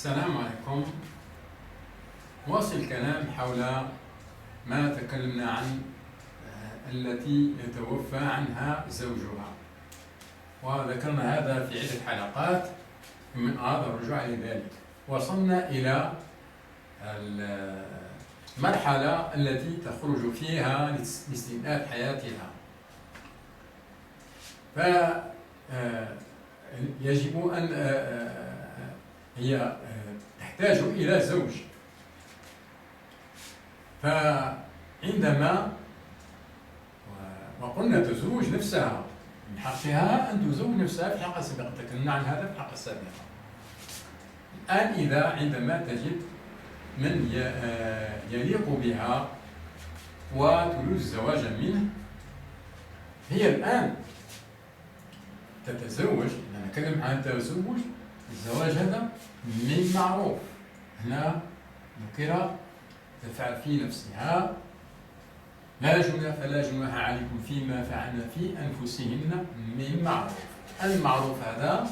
السلام عليكم. نواصل الكلام حول ما تكلمنا عن التي يتوفى عنها زوجها، وذكرنا هذا في عدة حلقات من هذا الرجوع إلى ذلك. وصلنا إلى المرحلة التي تخرج فيها لاستئناف حياتها، فيجب أن هي تحتاج إلى زوج. فعندما وقلنا تزوج نفسها، من حقها أن تزوج نفسها في الحلقة السابقة، تكلمنا عن هذا في الحلقة السابقة. الآن عندما تجد من يليق بها وتريد الزواج منه، هي الآن تتزوج. نتكلم عن التزوج، الزواج هذا من معروف. هنا ذكر تفعل في نفسها لا جناح فلا جناح عليكم فيما فعلنا في أنفسهن من معروف. المعروف هذا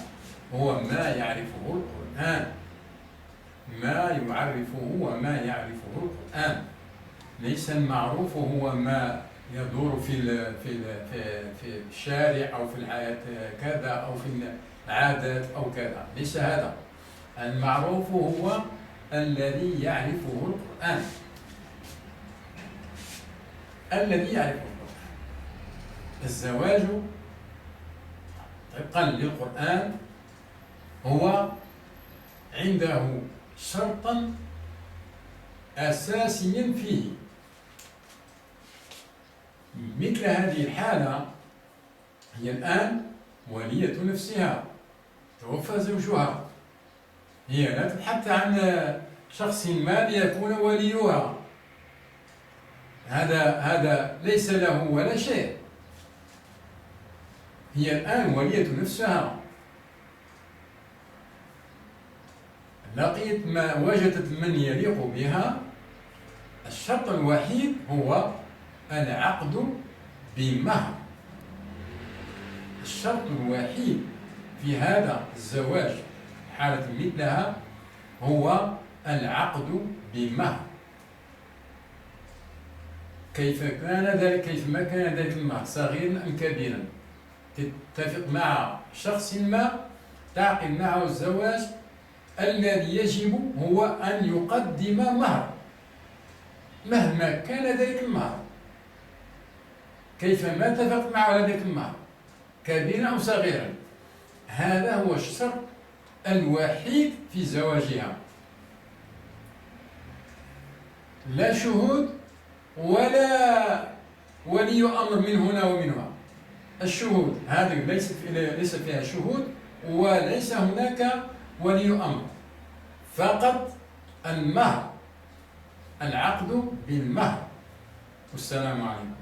هو ما يعرفه القرآن، ما يعرفه وما يعرفه القرآن. ليس المعروف هو ما يدور في الشارع أو في الحياة كذا أو في العادات أو كذا، ليس هذا. المعروف هو الذي يعرفه القرآن، الذي يعرفه القرآن. الزواج طبقا للقرآن هو عنده شرطا أساسيا فيه. مثل هذه الحالة، هي الآن ولية نفسها، توفى زوجها، هي لا تبحث عن شخص ما ليكون وليها. هذا ليس له ولا شيء. هي الآن ولية نفسها، لقيت ما وجدت من يليق بها. الشرط الوحيد هو العقد بمهر. الشرط الوحيد في هذا الزواج حالة مثلها هو العقد بمهر. كيفما كان ذلك المهر، صغيرا أم كبيرا، تتفق مع شخص ما، تعقد معه الزواج. الذي يجب هو أن يقدم مهر مهما كان ذلك المهر، كيفما اتفقت معه ذلك المهر، كبيرا أو صغيرا. هذا هو الشرط الوحيد في زواجها. لا شهود ولا ولي أمر من هنا ومن هنا. الشهود هذه ليس فيها شهود، وليس هناك ولي أمر، فقط المهر، العقد بالمهر. والسلام عليكم.